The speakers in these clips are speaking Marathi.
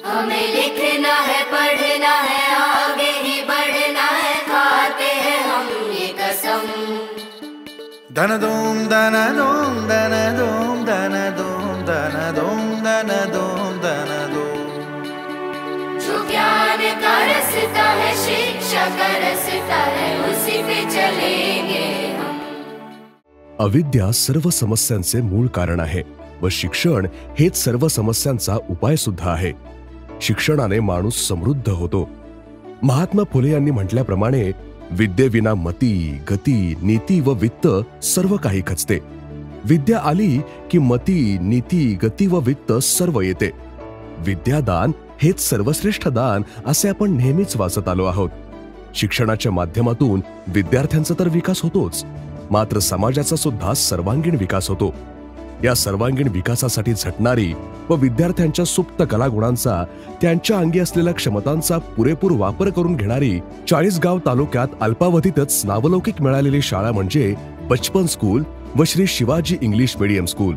हमें लिखना है, पढ़ना है, आगे ही बढ़ना है, खाते हैं हम ये कसम। धन दोम धन दोम धन दोम धन दोम धन दोम धन दोम धन दोम। जो ज्ञान का रास्ता है, शिक्षा का रास्ता है, उसी पे चलेंगे हम। अविद्या सर्व समस्यांचे मूळ कारण आहे व शिक्षण हेच सर्व समस्यांचा उपाय सुद्धा आहे। शिक्षणाने माणूस समृद्ध होतो। महात्मा फुले यांनी म्हटल्याप्रमाणे विद्येविना मती, गती, नीती व वित्त सर्व काही खचते। विद्या आली की मती, नीती, गती व वित्त सर्व येते। विद्यादान हेच सर्वश्रेष्ठ दान असे आपण नेहमीच वाचत आलो आहोत। शिक्षणाच्या माध्यमातून विद्यार्थ्यांचा तर विकास होतोच, मात्र समाजाचा सुद्धा सर्वांगीण विकास होतो। या सर्वांगीण विकासासाठी झटणारी व विद्यार्थ्यांच्या सुप्त कलागुणांचा, त्यांच्या अंगी असलेल्या क्षमतांचा पुरेपूर वापर करून घेणारी 40गाव तालुक्यात अल्पावधीतच नावलौकिक मिळालेली शाळा म्हणजे बचपन स्कूल व Shri Shivaji English medium school.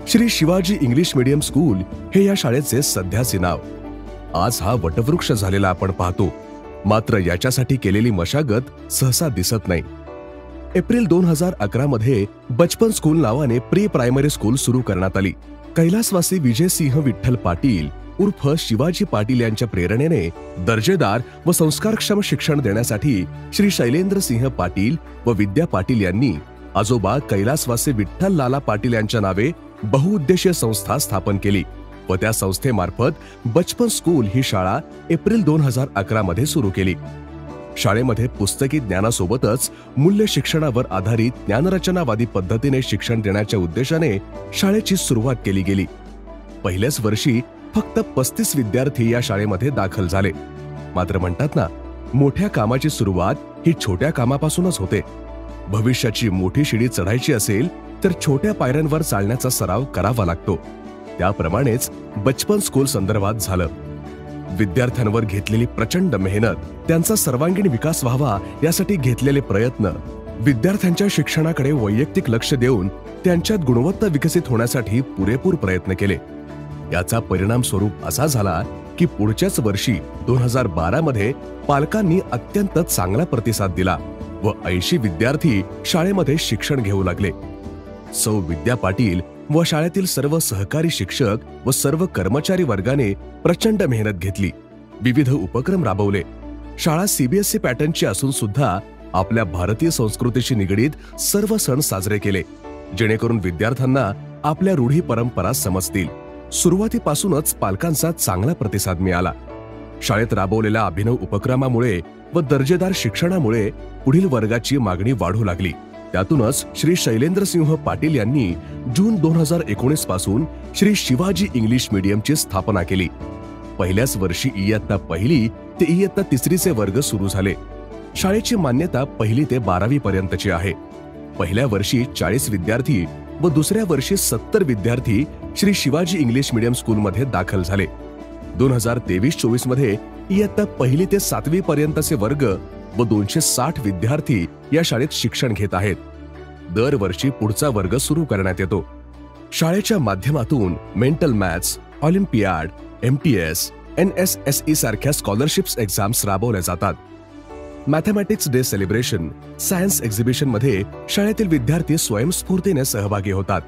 Shri Shivaji English medium school हे या शाळेचे सध्याचे नाव। आज हा वटवृक्ष झालेला आपण पाहतो, मात्र याच्यासाठी केलेली मशागत सहसा दिसत नाही। एप्रिल 2011 मध्ये बचपन स्कूल नावाने प्री प्रायमरी स्कूल सुरू करण्यात आली। कैलासवासी विजयसिंह विठ्ठल पाटील उर्फ शिवाजी पाटील यांच्या प्रेरणेने दर्जेदार व संस्कारक्षम शिक्षण देण्यासाठी श्री शैलेंद्रसिंह पाटील व विद्या पाटील यांनी आजोबा कैलासवासी विठ्ठल लाला पाटील यांच्या नावे बहुउद्देशीय संस्था स्थापन केली व त्या संस्थेमार्फत बचपन स्कूल ही शाळा एप्रिल 2011 मध्ये सुरू केली। शाळेमध्ये पुस्तकी ज्ञानासोबतच मूल्य शिक्षणावर आधारित ज्ञानरचनावादी पद्धतीने शिक्षण देण्याच्या उद्देशाने शाळेची सुरुवात केली गेली। पहिल्याच वर्षी फक्त 35 विद्यार्थी या शाळेमध्ये दाखल झाले। मात्र म्हणतात ना, मोठ्या कामाची सुरुवात ही छोट्या कामापासूनच होते। भविष्याची मोठी शिडी चढायची असेल तर छोट्या पायऱ्यांवर चालण्याचा सराव करावा लागतो। त्याप्रमाणेच बचपन स्कूल संदर्भात झालं। विद्यार्थ्यांवर घेतलेली प्रचंड मेहनत, त्यांचा सर्वांगीण विकास व्हावा यासाठी घेतलेले प्रयत्न, विद्यार्थ्यांच्या शिक्षणाकडे वैयक्तिक लक्ष देऊन त्यांच्यात गुणवत्ता विकसित होण्यासाठी पुरेपूर प्रयत्न केले। याचा परिणाम स्वरूप असा झाला की पुढच्याच वर्षी 2012 मध्ये पालकांनी अत्यंत चांगला प्रतिसाद दिला व 80 विद्यार्थी शाळेमध्ये शिक्षण घेऊ लागले। सौ विद्या पाटील व शाळेतील सर्व सहकारी शिक्षक व सर्व कर्मचारी वर्गाने प्रचंड मेहनत घेतली, विविध उपक्रम राबवले। शाळा सीबीएसई पॅटर्नची असून सुद्धा आपल्या भारतीय संस्कृतीशी निगडीत सर्व सण साजरे केले, जेणेकरून विद्यार्थ्यांना आपल्या रूढी परंपरा समजतील। सुरुवातीपासूनच पालकांचा चांगला प्रतिसाद मिळाला। शाळेत राबवलेल्या अभिनव उपक्रमामुळे व दर्जेदार शिक्षणामुळे पुढील वर्गाची मागणी वाढू लागली। त्यातूनच श्री शैलेंद्रसिंह पाटील यांनी जून 2019 पासून श्री शिवाजी इंग्लिश मीडियमची स्थापना केली। पहिल्याच वर्षी इयत्ता पहिली ते इयत्ता तिसरीचे वर्ग सुरू झाले। शाळेची मान्यता 1ली ते 12वी पर्यंतची आहे। पहिल्या वर्षी 40 विद्यार्थी व दुसऱ्या वर्षी 70 विद्यार्थी श्री शिवाजी इंग्लिश मीडियम स्कूलमध्ये दाखल झाले। 2023-24 मध्ये इयत्ता 1ली ते 7वी पर्यंतचे वर्ग व 260 विद्यार्थी या शाळेत शिक्षण घेत आहेत। दरवर्षी पुढचा वर्ग सुरू करण्यात येतो। शाळेच्या माध्यमातून mental maths, Olympiad, MTS, NSSE सारख्या स्कॉलरशिप्स एक्झाम्स राबवल्या जातात। Mathematics day celebration, science exhibition मध्ये शाळेतील विद्यार्थी स्वयंस्फूर्तीने सहभागी होतात।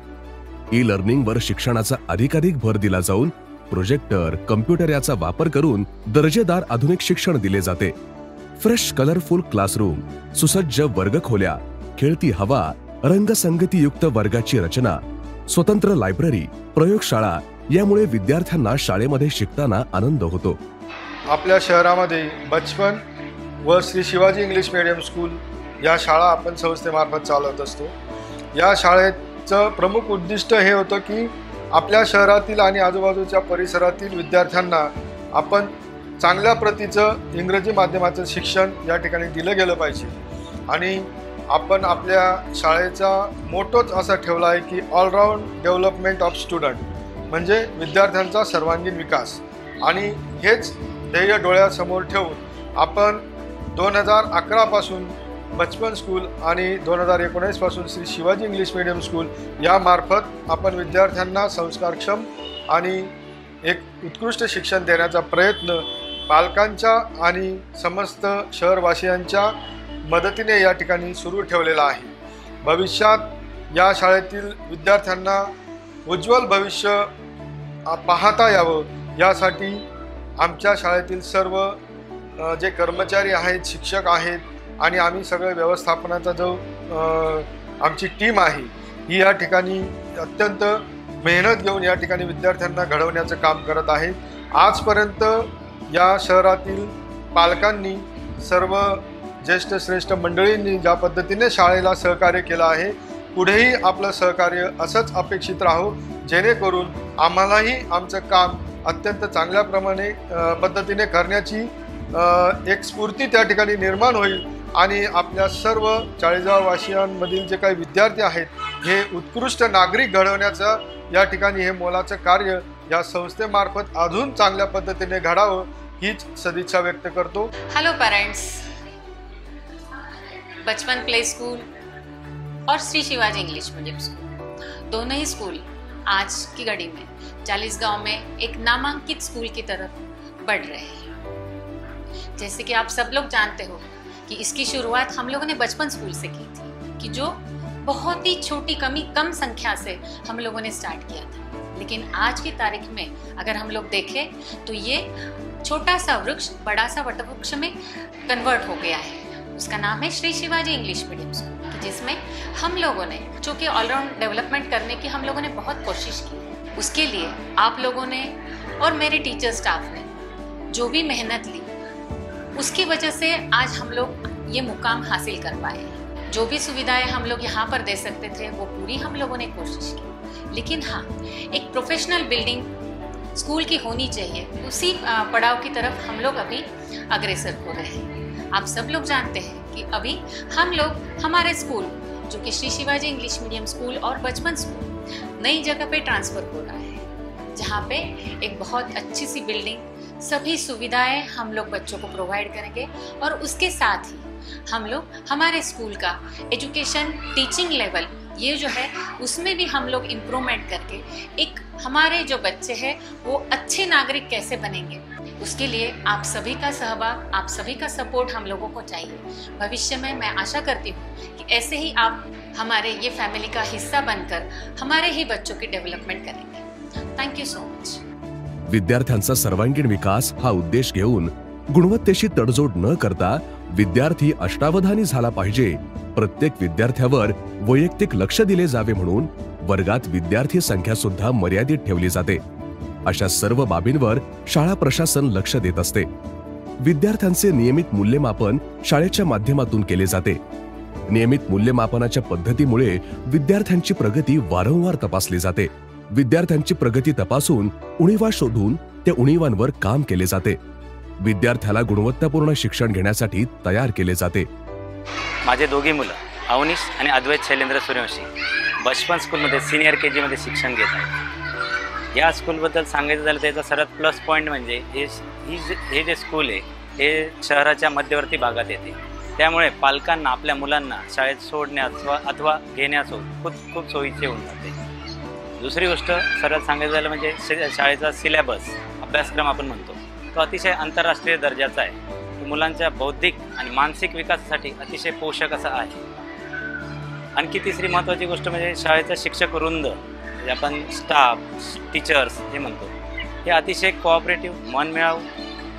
ई लर्निंग वर शिक्षणाचा अधिकाधिक भर दिला जाऊन प्रोजेक्टर, कम्प्युटर याचा वापर करून दर्जेदार आधुनिक शिक्षण दिले जाते। फ्रेश कलरफुल क्लासरूम, सुसज्ज वर्गखोल्या, खेळती हवा, रंगसंगतीयुक्त वर्गाची रचना, स्वतंत्र लायब्ररी, प्रयोगशाळा यामुळे विद्यार्थ्यांना शाळेमध्ये शिकताना आनंद होतो। आपल्या शहरामध्ये बचपन व Shri Shivaji English medium school या शाळा आपण संस्थेमार्फत चालवत असतो। या शाळेचं प्रमुख उद्दिष्ट हे होतं की आपल्या शहरातील आणि आजूबाजूच्या परिसरातील विद्यार्थ्यांना आपण चांगल्या प्रतीचं इंग्रजी माध्यमाचं शिक्षण या ठिकाणी दिलं गेलं पाहिजे. आणि आपण आपल्या शाळेचा मोटोच असा ठेवला आहे की ऑलराऊंड डेव्हलपमेंट ऑफ स्टुडंट, म्हणजे विद्यार्थ्यांचा सर्वांगीण विकास. आणि हेच ध्येय डोळ्यासमोर ठेवून आपण 2011 पासून बचपन स्कूल आणि 2019 पासून Shri Shivaji English medium school यामार्फत आपण विद्यार्थ्यांना संस्कारक्षम आणि एक उत्कृष्ट शिक्षण देण्याचा प्रयत्न पालकांच्या आणि समस्त शहरवासियांच्या मदतीने या ठिकाणी सुरू ठेवलेला आहे. भविष्यात या शाळेतील विद्यार्थ्यांना उज्ज्वल भविष्य पाहता यावं यासाठी आमच्या शाळेतील सर्व जे कर्मचारी आहेत, शिक्षक आहेत आणि आम्ही सगळे व्यवस्थापनाचा जो आमची टीम आहे ही या ठिकाणी अत्यंत मेहनत घेऊन या ठिकाणी विद्यार्थ्यांना घडवण्याचं काम करत आहे. आजपर्यंत या शहरातील पालकांनी, सर्व ज्येष्ठ श्रेष्ठ मंडळींनी ज्या पद्धतीने शाळेला सहकार्य केलं आहे, पुढेही आपलं सहकार्य असंच अपेक्षित राहो, जेणेकरून आम्हालाही आमचं काम अत्यंत चांगल्या पद्धतीने करण्याची एक स्फूर्ती त्या ठिकाणी निर्माण होईल आणि आपल्या सर्व चाळीसगाववासियांमधील जे काही विद्यार्थी आहेत हे उत्कृष्ट नागरिक घडवण्याचं या ठिकाणी हे मोलाचं कार्य या संस्थेमार्फत अजून चांगल्या पद्धतीने घडावं हीच सदिच्छा व्यक्त करतो. हेलो पेरेंट्स, बचपन प्ले स्कूल और Shri Shivaji English medium school, दोनों ही स्कूल आज की घड़ी में चालीसगांव में एक नामांकित स्कूल की तरफ बढ़ रहे हैं. जैसे कि आप सब लोग जानते हो कि इसकी शुरुआत हम लोगों ने बचपन स्कूल से की थी, कि जो बहुत ही छोटी कम संख्या से हम लोगों ने स्टार्ट किया था. लेकिन आज की तारीख में अगर हम लोग देखें तो ये छोटा सा वृक्ष बड़ा सा वटवृक्ष में कन्वर्ट हो गया है. उसका नाम है Shri Shivaji English medium school, जिसमें हम लोगों ने, चूँकि ऑलराउंड डेवलपमेंट करने की हम लोगों ने बहुत कोशिश की, उसके लिए आप लोगों ने और मेरे टीचर स्टाफ ने जो भी मेहनत ली, उसकी वजह से आज हम लोग ये मुकाम हासिल कर पाए. जो भी सुविधाएं हम लोग यहाँ पर दे सकते थे वो पूरी हम लोगों ने कोशिश की. लेकिन हाँ, एक प्रोफेशनल बिल्डिंग स्कूल की होनी चाहिए, उसी पड़ाव की तरफ हम लोग अभी अग्रसर हो रहे हैं. आप सब लोग जानते हैं कि अभी हम लोग हमारे स्कूल जो कि Shri Shivaji English medium school और बचपन स्कूल नई जगह पे ट्रांसफ़र हो रहा है, जहाँ पे एक बहुत अच्छी सी बिल्डिंग, सभी सुविधाएं हम लोग बच्चों को प्रोवाइड करेंगे और उसके साथ ही हम लोग हमारे स्कूल का एजुकेशन टीचिंग लेवल ये जो है उसमें भी हम लोग इम्प्रूवमेंट करके एक हमारे जो बच्चे हैं वो अच्छे नागरिक कैसे बनेंगे, उसके लिए आप सभी का सहभाग, आप सभी का सपोर्ट हम लोगों को चाहिए. भविष्य में मैं आशा करती हूँ कि ऐसे ही आप हमारे ये फैमिली का हिस्सा बनकर हमारे ही बच्चों की डेवलपमेंट करेंगे. Thank you so much. विद्यार्थ्यांचा सर्वांगीण विकास हा उद्देश घेऊन गुणवत्तेशी तडजोड न करता विद्यार्थी अष्टावधानी झाला पाहिजे. प्रत्येक विद्यार्थ्यावर वैयक्तिक लक्ष दिले जावे म्हणून वर्गात विद्यार्थी संख्या सुद्धा मर्यादित ठेवली जाते. अशा सर्व बाबींवर शाळा प्रशासन लक्ष देत असते. विद्यार्थ्यांचे नियमित मूल्यमापन शाळेच्या माध्यमातून केले जाते. नियमित मूल्यमापनाच्या पद्धतीमुळे विद्यार्थ्यांची प्रगती वारंवार तपासली जाते. विद्यार्थ्यांची प्रगती तपासून उणीवा शोधून त्या उणीवांवर काम केले जाते. विद्यार्थ्याला गुणवत्तापूर्ण शिक्षण घेण्यासाठी तयार केले जाते. माझे दोघी मुलं अवनीश आणि अद्वैत शैलेंद्र सूर्यवंशी बचपन स्कूलमध्ये सिनियर KG मध्ये शिक्षण घेत आहेत. या स्कूलबद्दल सांगायचं झालं त्याचा सर्वात प्लस पॉईंट म्हणजे हे जे स्कूल आहे हे शहराच्या मध्यवर्ती भागात येते. त्यामुळे पालकांना आपल्या मुलांना शाळेत सोडण्यास अथवा घेण्यास खूप सोयीचे होऊन जाते. दुसरी गोष्ट सर्वात सांगायचं झालं म्हणजे शाळेचा सिलेबस, अभ्यासक्रम आपण म्हणतो, तो अतिशय आंतरराष्ट्रीय दर्जाचा आहे. तो मुलांच्या बौद्धिक आणि मानसिक विकासासाठी अतिशय पोषक असा आहे. आणखी तिसरी महत्त्वाची गोष्ट म्हणजे शाळेचा शिक्षक वृंद, म्हणजे आपण स्टाफ, टीचर्स हे म्हणतो, हे अतिशय कोऑपरेटिव्ह, मनमिळावू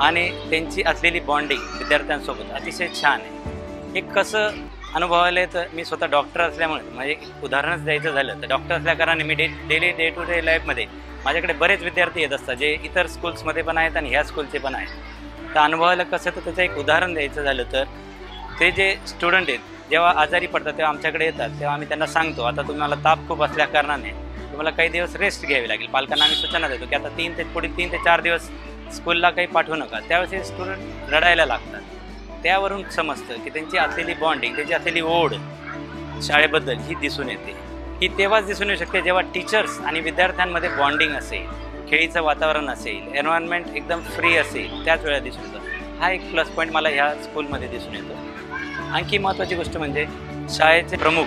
आणि त्यांची असलेली बॉन्डिंग विद्यार्थ्यांसोबत अतिशय छान आहे. हे कसं अनुभवायला येतं, मी स्वतः डॉक्टर असल्यामुळे म्हणजे उदाहरणच द्यायचं झालं तर डॉक्टर असल्याकारणाने मी डेली डे टू डे लाईफमध्ये माझ्याकडे बरेच विद्यार्थी येत असतात जे इतर स्कूल्समध्ये पण आहेत आणि ह्या स्कूलचे पण आहेत. तर अनुभवायला कसं तर त्याचं एक उदाहरण द्यायचं झालं तर ते जे स्टुडंट आहेत जेव्हा आजारी पडतात तेव्हा आमच्याकडे येतात तेव्हा आम्ही त्यांना सांगतो आता तुम्हाला ताप खूप असल्याकारणाने तुम्हाला काही दिवस रेस्ट घ्यावी लागेल. पालकांना आम्ही सूचना देतो की आता 3 ते 4 दिवस स्कूलला काही पाठवू नका, त्यावेळेस हे स्टुडंट रडायला लागतात. त्यावरून समजतं की त्यांची असलेली बॉन्डिंग, त्यांची असलेली ओढ शाळेबद्दल ही दिसून येते. ही तेव्हाच दिसून येऊ शकते जेव्हा टीचर्स आणि विद्यार्थ्यांमध्ये बॉन्डिंग असेल, खेळीचं वातावरण असेल, एन्व्हायरमेंट एकदम फ्री असेल, त्याच वेळेला दिसून येतं. हा एक प्लस पॉईंट मला ह्या स्कूलमध्ये दिसून येतो. आणखी महत्त्वाची गोष्ट म्हणजे शाळेचे प्रमुख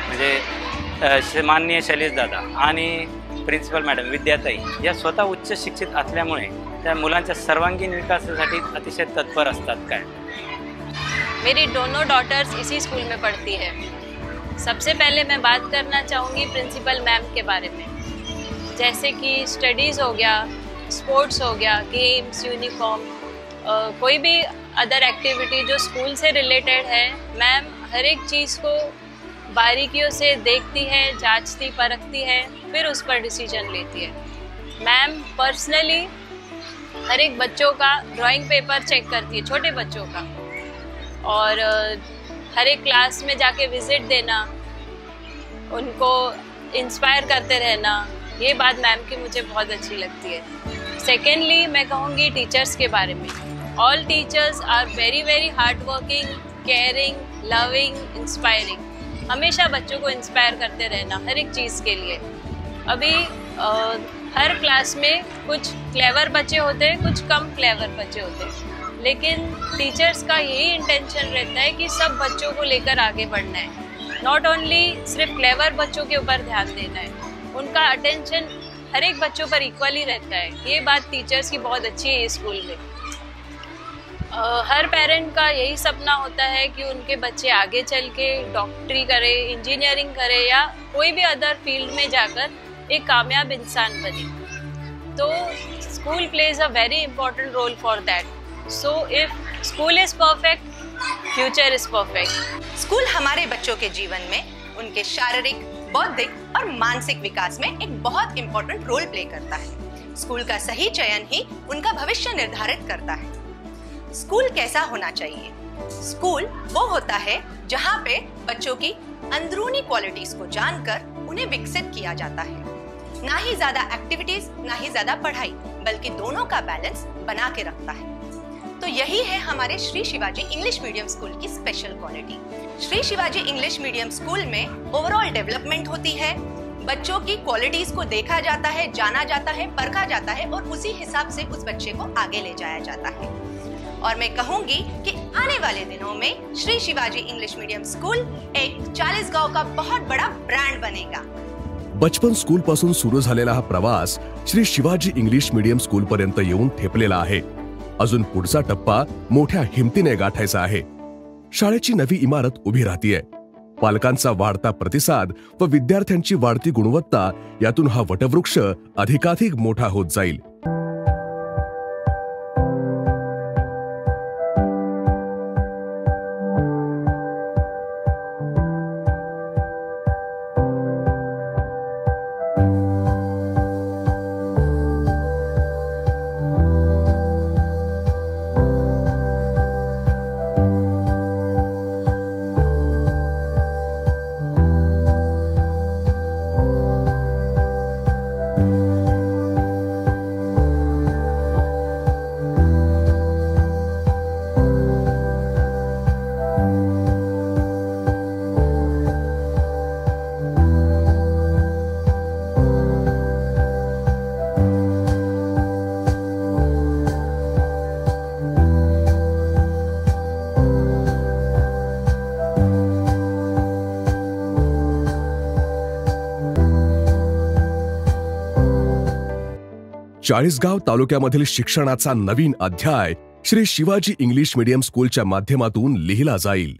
म्हणजे माननीय शैलेशदादा आणि प्रिन्सिपल मॅडम विद्याताई या स्वतः उच्च शिक्षित असल्यामुळे त्या मुलांच्या सर्वांगीण विकासासाठी अतिशय तत्पर असतात. काय मेरी दोनों डॉटर्स इसी स्कूल में पढ़ती है. सबसे पहले मैं बात करना चाहूँगी प्रिंसिपल मैम के बारे में. जैसे कि स्टडीज़ हो गया, स्पोर्ट्स हो गया, गेम्स, यूनिफॉर्म, कोई भी अदर एक्टिविटी जो स्कूल से रिलेटेड है, मैम हर एक चीज़ को बारीकियों से देखती है, जांचती परखती है, फिर उस पर डिसीजन लेती है. मैम पर्सनली हर एक बच्चों का ड्राइंग पेपर चेक करती है, छोटे बच्चों का, और हर एक क्लास में जाके विज़िट देना, उनको इंस्पायर करते रहना, ये बात मैम की मुझे बहुत अच्छी लगती है. सेकेंडली मैं कहूँगी टीचर्स के बारे में. All teachers are very very hard working, caring, loving, inspiring. हमेशा बच्चों को इंस्पायर करते रहना हर एक चीज़ के लिए. अभी हर क्लास में कुछ क्लेवर बच्चे होते हैं, कुछ कम क्लेवर बच्चे होते हैं, लेकिन टीचर्स का यही इंटेंशन रहता है कि सब बच्चों को लेकर आगे बढ़ना है. नॉट ओनली सिर्फ क्लेवर बच्चों के ऊपर ध्यान देना है, उनका अटेंशन हर एक बच्चों पर इक्वली रहता है. ये बात टीचर्स की बहुत अच्छी है इस स्कूल में. हर पेरेंट का यही सपना होता है कि उनके बच्चे आगे चल के डॉक्टरी करे, इंजीनियरिंग करे या कोई भी अदर फील्ड में जाकर एक कामयाब इंसान बने. तो school plays a very important role for that. So if school is perfect, future is perfect. School हमारे बच्चों के जीवन में उनके शारीरिक, बौद्धिक और मानसिक विकास में एक बहुत इंपॉर्टेंट रोल प्ले करता है. स्कूल का सही चयन ही उनका भविष्य निर्धारित करता है. स्कूल कैसा होना चाहिए? स्कूल वो होता है जहाँ पे बच्चों की अंदरूनी क्वालिटीज को जानकर उन्हें विकसित किया जाता है. ना ही ज्यादा एक्टिविटीज, ना ही ज्यादा पढ़ाई, बल्कि दोनों का बैलेंस बना के रखता है. तो यही है हमारे Shri Shivaji English medium school की special quality. Shri Shivaji English medium school में ओवरऑल डेवलपमेंट होती है. बच्चों की क्वालिटीज को देखा जाता है, जाना जाता है, परखा जाता है और उसी हिसाब से उस बच्चे को आगे ले जाया जाता है. और मैं कहूंगी कि आने वाले दिनों में Shri Shivaji English medium school एक चालीसगाव का बहुत बड़ा ब्रँड बनेगा. बचपन स्कूल पासून सुरू झालेला हा प्रवास Shri Shivaji English medium school पर्यंत येऊन ठेपलेला आहे. अजून पुढचा टप्पा मोठ्या हिमतीने गाठायचा आहे. शाळेची नवी इमारत उभी राहतीये. पालकांचा वाढता प्रतिसाद व विद्यार्थ्यांची वाढती गुणवत्ता यातून हा वटवृक्ष अधिकाधिक मोठा होत जाईल. चाळीसगाव तालुक्यामधील शिक्षणाचा नवीन अध्याय श्री शिवाजी इंग्लिश मीडियम स्कूलच्या माध्यमातून लिहिला जाईल.